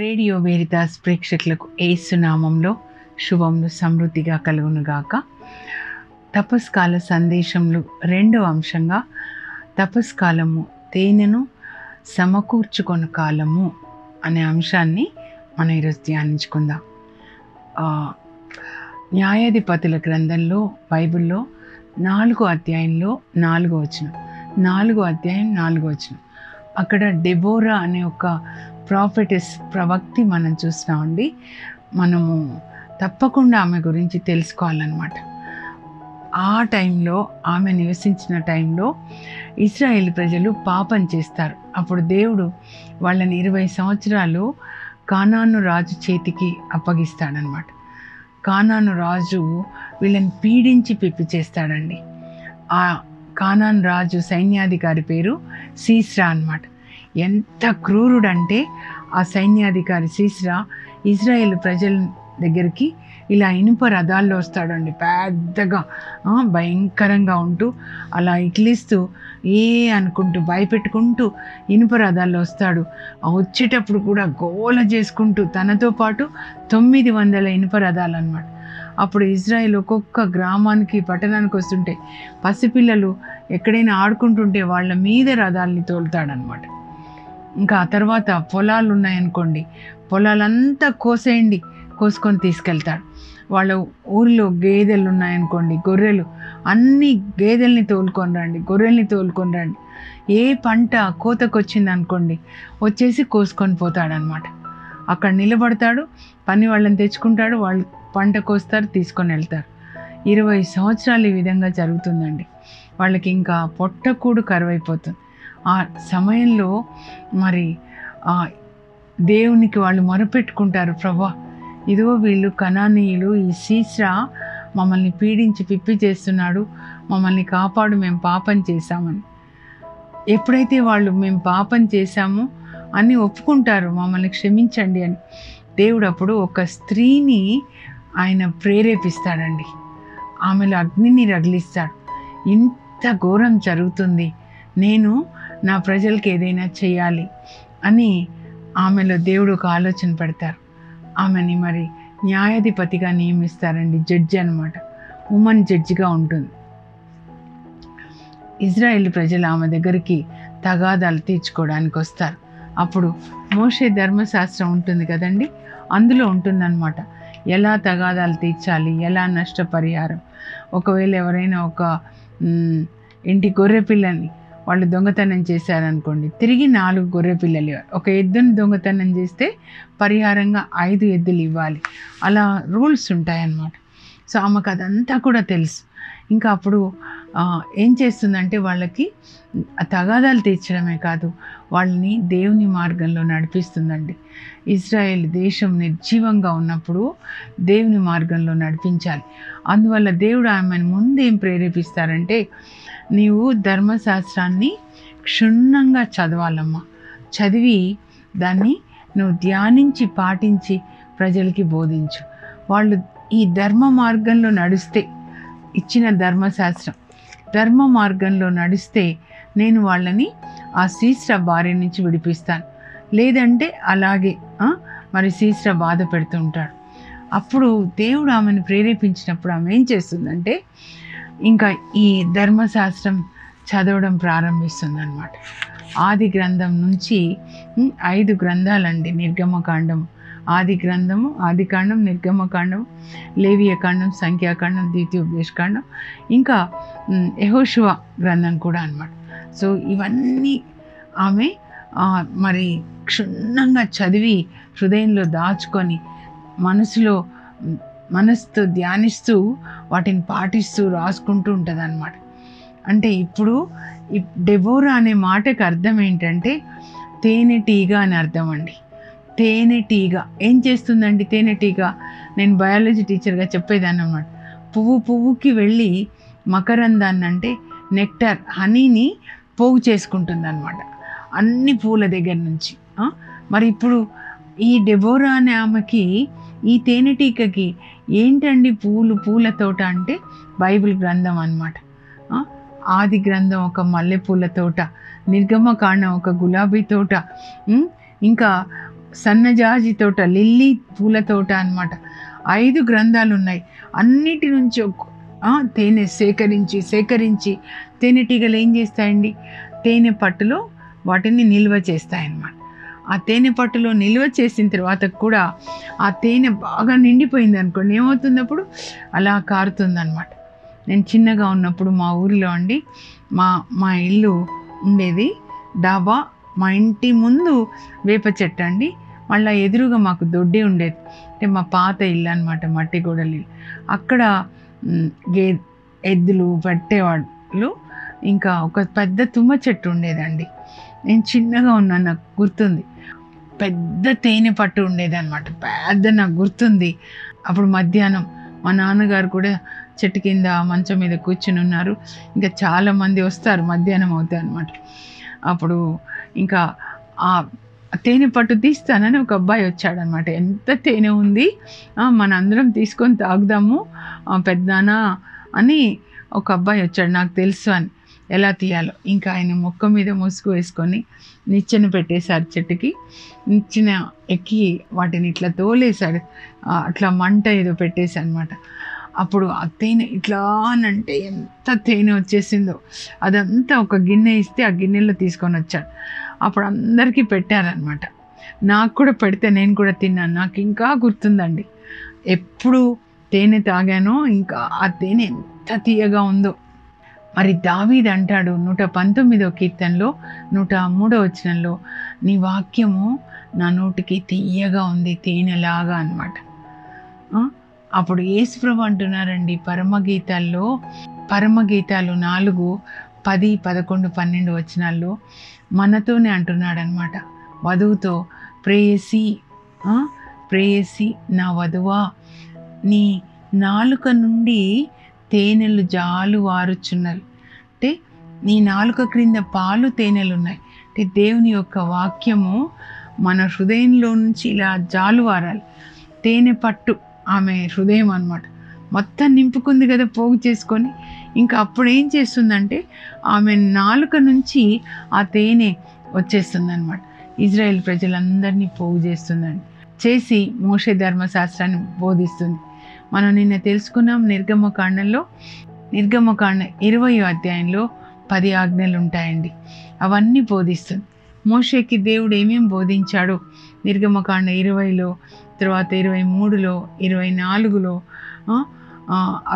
Radio వేరితాస్ ప్రేక్షకులకు యేసు నామంలో శుభములు సమృద్ధిగా కలుగునుగాక. తపస్కాల సందేశంలో రెండవ అంశంగా తపస్కాలము తేనెను సమకూర్చుకొను కాలము అనే అంశాన్ని మనం ఈరోజు ధ్యానించుకుందాం. న్యాయాధిపతుల గ్రంథంలో బైబిల్లో 4వ అధ్యాయంలో 4వ వచనం, 4వ అధ్యాయం 4వ వచనం, అక్కడ డెబోరా అనే ఒక ప్రాఫెటెస్ ప్రవక్తి మనం చూస్తున్నామండి. మనము తప్పకుండా ఆమె గురించి తెలుసుకోవాలన్నమాట. ఆ టైంలో, ఆమె నివసించిన టైంలో ఇశ్రాయేల్ ప్రజలు పాపం చేస్తారు. అప్పుడు దేవుడు వాళ్ళని 20 సంవత్సరాలు కానాను రాజు చేతికి అప్పగిస్తాడనమాట. కానాను రాజు వీళ్ళని పీడించి పిప్పి చేస్తాడండి. ఆ కానాన్ రాజు సైన్యాధికారి పేరు సీస్రా అన్నమాట. ఎంత క్రూరుడంటే ఆ సైన్యాధికారి సీస్రా ఇజ్రాయేల్ ప్రజల దగ్గరికి ఇలా ఇనుప రథాల్లో వస్తాడండి. పెద్దగా భయంకరంగా ఉంటూ అలా ఇట్లిస్తూ అనుకుంటూ భయపెట్టుకుంటూ ఇనుప రథాల్లో వస్తాడు. వచ్చేటప్పుడు కూడా గోల చేసుకుంటూ తనతో పాటు 900 ఇనుప రథాలు అన్నమాట. అప్పుడు ఇజ్రాయేల్ ఒక్కొక్క గ్రామానికి పట్టణానికి వస్తుంటే పసిపిల్లలు ఎక్కడైనా ఆడుకుంటుంటే వాళ్ళ మీద రథాలని తోలుతాడనమాట. ఇంకా ఆ తర్వాత పొలాలు ఉన్నాయనుకోండి, పొలాలంతా కోసుకొని తీసుకెళ్తాడు. వాళ్ళ ఊరిలో గేదెలు ఉన్నాయనుకోండి, గొర్రెలు, అన్ని గేదెల్ని తోలుకొని రండి, గొర్రెల్ని తోలుకొని రండి. ఏ పంట కోతకు వచ్చిందనుకోండి వచ్చేసి కోసుకొని పోతాడనమాట. అక్కడ నిలబడతాడు, పని వాళ్ళని తెచ్చుకుంటాడు, వాళ్ళు పంట కోస్తారు, తీసుకొని వెళ్తారు. 20 సంవత్సరాలు ఈ విధంగా జరుగుతుందండి. వాళ్ళకి ఇంకా పొట్టకూడు కరువైపోతుంది. ఆ సమయంలో మరి దేవునికి వాళ్ళు మొరపెట్టుకుంటారు, ప్రభా ఇదిగో వీళ్ళు కనానీయులు, ఈ సీస్రా మమ్మల్ని పీడించి పిప్పి చేస్తున్నాడు, మమ్మల్ని కాపాడు, మేము పాపం చేశామని. ఎప్పుడైతే వాళ్ళు మేము పాపం చేశామో అని ఒప్పుకుంటారు, మమ్మల్ని క్షమించండి అని, దేవుడు అప్పుడు ఒక స్త్రీని ఆయన ప్రేరేపిస్తాడండి. ఆమెలో అగ్నిని రగిలిస్తాడు. ఇంత ఘోరం జరుగుతుంది, నేను నా ప్రజలకి ఏదైనా చేయాలి అని ఆమెలో దేవుడు ఒక ఆలోచన పెడతారు. ఆమెని మరి న్యాయాధిపతిగా నియమిస్తారండి. జడ్జి అనమాట, ఉమెన్ జడ్జిగా ఉంటుంది. ఇజ్రాయేల్ ప్రజలు ఆమె దగ్గరికి తగాదాలు తీర్చుకోవడానికి వస్తారు. అప్పుడు మోషే ధర్మశాస్త్రం ఉంటుంది కదండి, అందులో ఉంటుందన్నమాట ఎలా తగాదాలు తీర్చాలి, ఎలా నష్టపరిహారం. ఒకవేళ ఎవరైనా ఒక ఇంటి గొర్రె పిల్లని వాళ్ళు దొంగతనం చేశారనుకోండి, తిరిగి 4 గొర్రె పిల్లలు ఇవ్వాలి. ఒక ఎద్దును దొంగతనం చేస్తే పరిహారంగా 5 ఎద్దులు ఇవ్వాలి. అలా రూల్స్ ఉంటాయన్నమాట. సో ఆమెకు అదంతా కూడా తెలుసు. ఇంకా అప్పుడు ఏం చేస్తుందంటే వాళ్ళకి తగాదాలు తీర్చడమే కాదు, వాళ్ళని దేవుని మార్గంలో నడిపిస్తుందండి. ఇజ్రాయేల్ దేశం నిర్జీవంగా ఉన్నప్పుడు దేవుని మార్గంలో నడిపించాలి. అందువల్ల దేవుడు ఆమెను ముందేం ప్రేరేపిస్తారంటే, నీవు ధర్మశాస్త్రాన్ని క్షుణ్ణంగా చదవాలమ్మా, చదివి దాన్ని నువ్వు ధ్యానించి పాటించి ప్రజలకి బోధించు. వాళ్ళు ఈ ధర్మ మార్గంలో నడిస్తే, ఇచ్చిన ధర్మ మార్గంలో నడిస్తే నేను వాళ్ళని ఆ సీస్రా భార్య నుంచి విడిపిస్తాను, లేదంటే అలాగే మరి సీస్రా బాధ పెడుతూ ఉంటాడు. అప్పుడు దేవుడు ఆమెను ప్రేరేపించినప్పుడు ఆమె ఏం చేస్తుందంటే ఇంకా ఈ ధర్మశాస్త్రం చదవడం ప్రారంభిస్తుంది అన్నమాట. ఆది గ్రంథం నుంచి 5 గ్రంథాలండి. నిర్గమకాండం, ఆదికాండం, నిర్గమకాండం, లేవియకాండం, సంఖ్యాకాండం, ద్వితీయోపదేశకాండం, ఇంకా యెహోషువ గ్రంథం కూడా అన్నమాట. సో ఇవన్నీ ఆమె మరి క్షుణ్ణంగా చదివి హృదయంలో దాచుకొని మనసుతో ధ్యానిస్తూ వాటిని పాటిస్తూ రాసుకుంటూ ఉంటుంది అన్నమాట. అంటే ఇప్పుడు ఈ డెబోరా అనే మాటకు అర్థం ఏంటంటే తేనెటీగ అని అర్థం అండి. తేనెటీగ ఏం చేస్తుందండి? తేనెటీగ, నేను బయాలజీ టీచర్గా చెప్పేదాన్ని అన్నమాట. పువ్వుకి వెళ్ళి మకరందాన్ని, అంటే నెక్టర్, హనీని పోగు చేసుకుంటుంది అన్నమాట, అన్ని పూల దగ్గర నుంచి. మరి ఇప్పుడు ఈ డెబోరా అనే ఆమెకి, ఈ తేనెటీగకి ఏంటండి పూల తోట అంటే బైబిల్ గ్రంథం అన్నమాట. ఆది గ్రంథం ఒక మల్లెపూల తోట, నిర్గమకాండం ఒక గులాబీ తోట, ఇంకా సన్నజాజి తోట, లిల్లీ పూల తోట అన్నమాట. 5 గ్రంథాలు ఉన్నాయి. అన్నిటి నుంచి తేనె సేకరించి తేనెటీగలు ఏం చేస్తాయండి, తేనె పట్టులో వాటిని నిల్వ చేస్తాయన్నమాట. ఆ తేనె పట్టులో నిల్వ చేసిన తర్వాత కూడా ఆ తేనె బాగా నిండిపోయింది అనుకోండి, ఏమవుతుంది అప్పుడు అలా కారుతుందన్నమాట. నేను చిన్నగా ఉన్నప్పుడు మా ఊరిలో అండి, మా ఇల్లు ఉండేది డాబా. మా ఇంటి ముందు వేప చెట్టు అండి, మళ్ళీ ఎదురుగా మాకు దొడ్డి ఉండేది. అంటే మా పాత ఇల్లు అనమాట, మట్టి గోడలు ఇల్లు. అక్కడ ఎద్దులు పట్టేవాళ్ళు. ఇంకా ఒక పెద్ద తుమ్మ చెట్టు ఉండేదండి. నేను చిన్నగా ఉన్నాను, నాకు గుర్తుంది. పెద్ద తేనె పట్టు ఉండేదన్నమాట, పెద్ద నాకు గుర్తుంది. అప్పుడు మధ్యాహ్నం మా నాన్నగారు కూడా చెట్టు కింద మంచం మీద కూర్చుని ఉన్నారు. ఇంకా చాలామంది వస్తారు, మధ్యాహ్నం అవుతాయి అనమాట. అప్పుడు ఇంకా ఆ తేనె పట్టు తీస్తానని ఒక అబ్బాయి వచ్చాడనమాట. ఎంత తేనె ఉంది, మనందరం తీసుకొని తాగుదాము పెద్దనా అని ఒక అబ్బాయి వచ్చాడు. నాకు తెలుసు అని ఎలా తీయాలో. ఇంకా ఆయన మొక్క మీద ముసుగు వేసుకొని నిచ్చెన పెట్టేశారు చెట్టుకి. నిచ్చెన ఎక్కి వాటిని ఇట్లా తోలేశాడు. అట్లా మంట ఏదో పెట్టేసి అనమాట. అప్పుడు ఆ తేనె ఇట్లా అనంటే ఎంత తేనె వచ్చేసిందో, అదంతా ఒక గిన్నె ఇస్తే ఆ గిన్నెలో తీసుకొని వచ్చాడు. అప్పుడు అందరికీ పెట్టారనమాట. నాకు కూడా పెడితే నేను కూడా తిన్నాను. నాకు ఇంకా గుర్తుందండి, ఎప్పుడు తేనె తాగానో ఇంకా ఆ తేనె ఎంత తీయగా ఉందో. మరి దావీదు అంటాడు 119వ కీర్తనలో 103వ వచనంలో, నీ వాక్యము నా నోటికి తీయగా ఉంది తేనెలాగా అన్నమాట. అప్పుడు యేసుప్రభు అంటున్నారండి పరమగీతాలు 4, 10, 11, 12 వచనాల్లో మనతోనే అంటున్నాడనమాట. వధువుతో, ప్రేయసి నా వధువా, నీ నాలుక నుండి తేనెలు జాలు వారుచున్నవి. అంటే నీ నాలుక క్రింద పాలు తేనెలు ఉన్నాయి. అంటే దేవుని యొక్క వాక్యము మన హృదయంలో నుంచి ఇలా జాలు వారాలి. తేనె పట్టు ఆమె హృదయం అన్నమాట. మొత్తం నింపుకుంది కదా పోగు చేసుకొని. ఇంకా అప్పుడు ఏం చేస్తుందంటే ఆమె నాలుక నుంచి ఆ తేనె వచ్చేస్తుంది అనమాట. ఇజ్రాయెల్ ప్రజలందరినీ పోగు చేసి మోషే ధర్మశాస్త్రాన్ని బోధిస్తుంది. మనం నిన్న తెలుసుకున్నాం నిర్గమకాండ 20వ అధ్యాయంలో 10 ఆజ్ఞలు ఉంటాయండి. అవన్నీ బోధిస్తుంది. మోషేకి దేవుడు ఏమేమి బోధించాడో నిర్గమకాండ 20లో, తర్వాత 23లో, 24లో,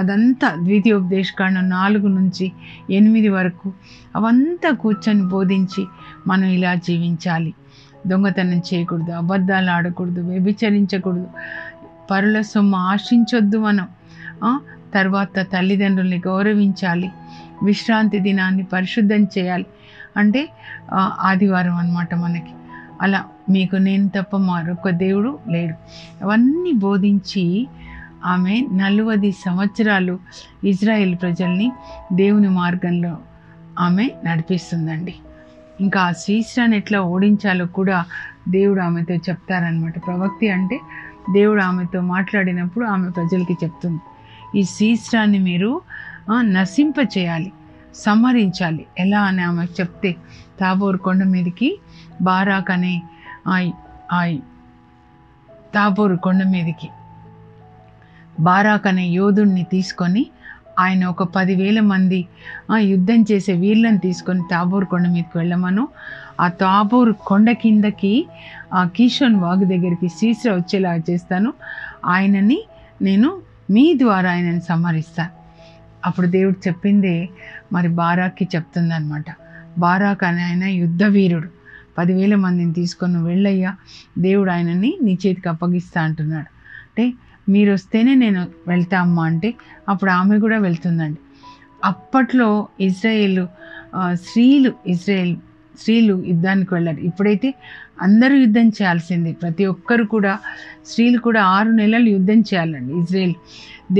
అదంతా ద్వితీయోపదేశకాండం 4 నుంచి 8 వరకు అవంతా కూర్చొని బోధించి మనం ఇలా జీవించాలి. దొంగతనం చేయకూడదు, అబద్ధాలు ఆడకూడదు, వ్యభిచరించకూడదు, పరుల సొమ్ము ఆశించొద్దు మనం. తర్వాత తల్లిదండ్రుల్ని గౌరవించాలి, విశ్రాంతి దినాన్ని పరిశుద్ధం చేయాలి. అంటే ఆదివారం అన్నమాట మనకి. అలా మీకు నేను తప్ప మరొక దేవుడు లేడు. అవన్నీ బోధించి ఆమె 40 సంవత్సరాలు ఇజ్రాయెల్ ప్రజల్ని దేవుని మార్గంలో ఆమె నడిపిస్తుందండి. ఇంకా ఆ శ్రీశ్రాన్ని ఎట్లా ఓడించాలో కూడా దేవుడు ఆమెతో చెప్తారనమాట. ప్రవక్తి అంటే దేవుడు ఆమెతో మాట్లాడినప్పుడు ఆమె ప్రజలకి చెప్తుంది, ఈ శ్రీశ్రాన్ని మీరు నశింప చేయాలి, సంహరించాలి. ఎలా అని ఆమె చెప్తే తాబోర్ కొండ మీదకి బారాక్ అనే తాబోరు కొండ మీదకి బారాక్ అనే యోధుడిని తీసుకొని ఆయన ఒక 10,000 మంది యుద్ధం చేసే వీళ్ళని తీసుకొని తాబోరు కొండ మీదకి వెళ్ళమను. ఆ తాబోరు కొండ కిందకి ఆ కీషోన్ వాగు దగ్గరికి సీసరా వచ్చేలా చేస్తాను. ఆయనని నేను మీ ద్వారా ఆయనని సంహరిస్తాను. అప్పుడు దేవుడు చెప్పిందే మరి బారాక్కి చెప్తుందనమాట. బారాక్ అని ఆయన యుద్ధ వీరుడు. 10,000 మందిని తీసుకొని వెళ్ళయ్యా, దేవుడు ఆయనని నీ చేతికి అప్పగిస్తా అంటున్నాడు. అంటే మీరు వస్తేనే నేను వెళ్తా అమ్మా అంటే అప్పుడు ఆమె కూడా వెళ్తుందండి. అప్పట్లో స్త్రీలు యుద్ధానికి వెళ్ళారు. ఇప్పుడైతే అందరూ యుద్ధం చేయాల్సిందే. ప్రతి ఒక్కరు కూడా, స్త్రీలు కూడా 6 నెలలు యుద్ధం చేయాలండి. ఇజ్రాయెల్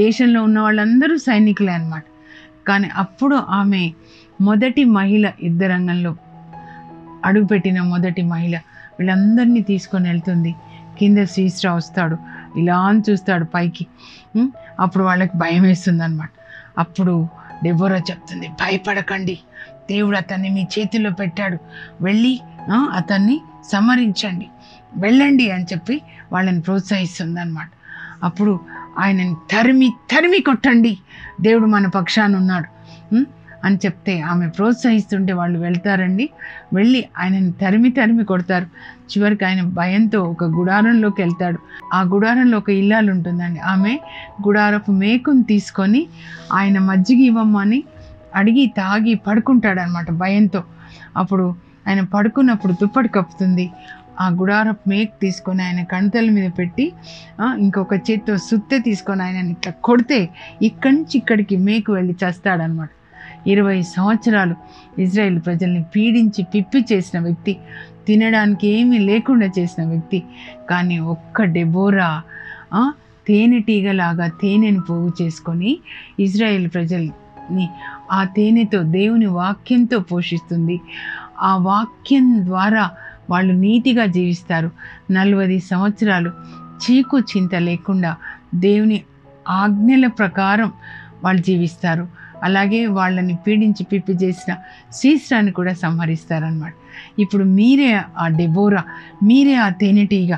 దేశంలో ఉన్న వాళ్ళందరూ సైనికులే అన్నమాట. కానీ అప్పుడు ఆమె మొదటి మహిళ, యుద్ధ రంగంలో అడుగుపెట్టిన మొదటి మహిళ. వీళ్ళందరినీ తీసుకొని వెళ్తుంది. కింద సీసరా వస్తాడు, ఇలా అని చూస్తాడు పైకి. అప్పుడు వాళ్ళకి భయం వేస్తుంది అనమాట. అప్పుడు డెబోరా చెప్తుంది, భయపడకండి, దేవుడు అతన్ని మీ చేతిలో పెట్టాడు, వెళ్ళి అతన్ని సంహరించండి. వెళ్ళండి అని చెప్పి వాళ్ళని ప్రోత్సహిస్తుంది అన్నమాట. అప్పుడు ఆయనని తరిమి కొట్టండి, దేవుడు మన పక్షాన ఉన్నాడు అని చెప్తే ఆమె ప్రోత్సహిస్తుంటే వాళ్ళు వెళ్తారండి. వెళ్ళి ఆయనని తరిమి కొడతారు. చివరికి ఆయన భయంతో ఒక గుడారంలోకి వెళ్తాడు. ఆ గుడారంలో ఒక ఇల్లాలు ఉంటుందండి. ఆమె గుడారపు మేకుని తీసుకొని ఆయన మజ్జిగ ఇవ్వమని అడిగి తాగి పడుకుంటాడనమాట భయంతో. అప్పుడు ఆయన పడుకున్నప్పుడు దుప్పటి కప్పుతుంది. ఆ గుడారపు మేకు తీసుకొని ఆయన కణతల మీద పెట్టి ఇంకొక చేత్తో సుత్తె తీసుకొని ఆయన ఇట్లా కొడితే ఇక్కడి నుంచి ఇక్కడికి మేకు వెళ్ళి చేస్తాడనమాట. 20 సంవత్సరాలు ఇజ్రాయేల్ ప్రజల్ని పీడించి పిప్పి చేసిన వ్యక్తి, తినడానికి ఏమీ లేకుండా చేసిన వ్యక్తి. కానీ ఒక్క డెబోరా తేనెటీగలాగా తేనెని పోగు చేసుకొని ఇజ్రాయేల్ ప్రజల్ని ఆ తేనెతో దేవుని వాక్యంతో పోషిస్తుంది. ఆ వాక్యం ద్వారా వాళ్ళు నీతిగా జీవిస్తారు. 40 సంవత్సరాలు చీకు చింత లేకుండా దేవుని ఆజ్ఞల ప్రకారం వాళ్ళు జీవిస్తారు. అలాగే వాళ్ళని పీడించి పిప్పి చేసిన సీస్రాన్ని కూడా సంహరిస్తారనమాట. ఇప్పుడు మీరే ఆ డెబోరా, మీరే ఆ తేనెటీగ,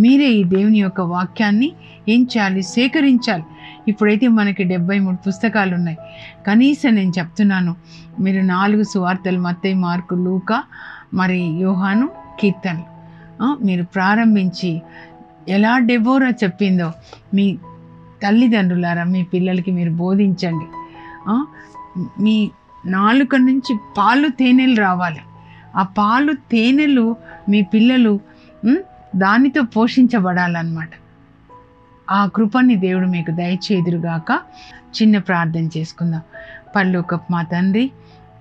మీరే ఈ దేవుని యొక్క వాక్యాన్ని ఏం చేయాలి? సేకరించాలి. ఇప్పుడైతే మనకి 73 పుస్తకాలు ఉన్నాయి. కనీసం నేను చెప్తున్నాను, మీరు 4 సువార్తలు మత్తయి, మార్కు, లూకా, మరి యోహాను, కీర్తనలు మీరు ప్రారంభించి ఎలా డెబోరా చెప్పిందో మీ తల్లిదండ్రులారా మీ పిల్లలకి మీరు బోధించండి. మీ నాలుక నుంచి పాలు తేనెలు రావాలి. ఆ పాలు తేనెలు మీ పిల్లలు దానితో పోషించబడాలన్నమాట. ఆ కృపని దేవుడు మీకు దయచేదురుగాక. చిన్న ప్రార్థన చేసుకుందాం. పరలోకపు మా తండ్రి,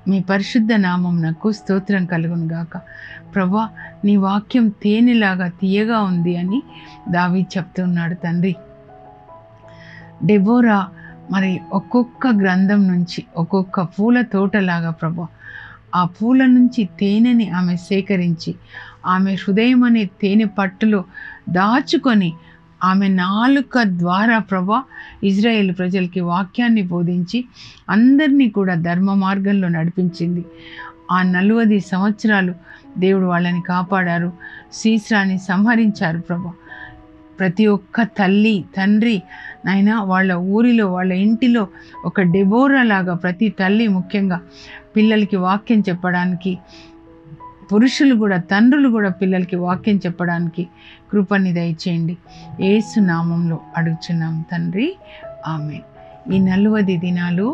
మీ పరిశుద్ధ నామమునకు స్తోత్రం కలుగును గాక. ప్రభువా, నీ వాక్యం తేనెలాగా తీయగా ఉంది అని దావీదు చెప్తున్నాడు తండ్రి. డెబోరా మరి ఒక్కొక్క గ్రంథం నుంచి ఒక్కొక్క పూల తోటలాగా ప్రభువా, ఆ పూల నుంచి తేనెని ఆమె సేకరించి ఆమె హృదయం అనే తేనె పట్టులో దాచుకొని ఆమె నాలుక ద్వారా ప్రభువా ఇజ్రాయేల్ ప్రజలకి వాక్యాన్ని బోధించి అందరినీ కూడా ధర్మ మార్గంలో నడిపించింది. ఆ 40 సంవత్సరాలు దేవుడు వాళ్ళని కాపాడారు. సీస్రాని సంహరించారు ప్రభువా. ప్రతి ఒక్క తల్లి తండ్రి నాయనా వాళ్ళ ఊరిలో వాళ్ళ ఇంటిలో ఒక డెబోరా లాగా ప్రతి తల్లి ముఖ్యంగా పిల్లలకి వాక్యం చెప్పడానికి, పురుషులు కూడా తండ్రులు కూడా పిల్లలకి వాక్యం చెప్పడానికి కృపని దయచేయండి. యేసు నామంలో అడుగుచున్నాం తండ్రి, ఆమేన్. ఈ 40 దినాలు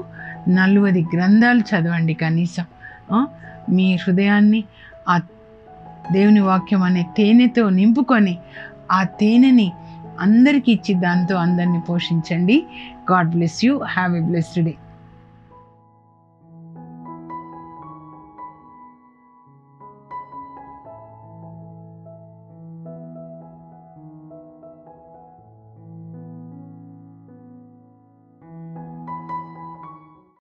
40 గ్రంథాలు చదవండి కనీసం. మీ హృదయాన్ని ఆ దేవుని వాక్యం అనే తేనెతో నింపుకొని ఆ తేనెని అందరికీ ఇచ్చి దాంతో అందరినీ పోషించండి. God bless you. Have a blessed day.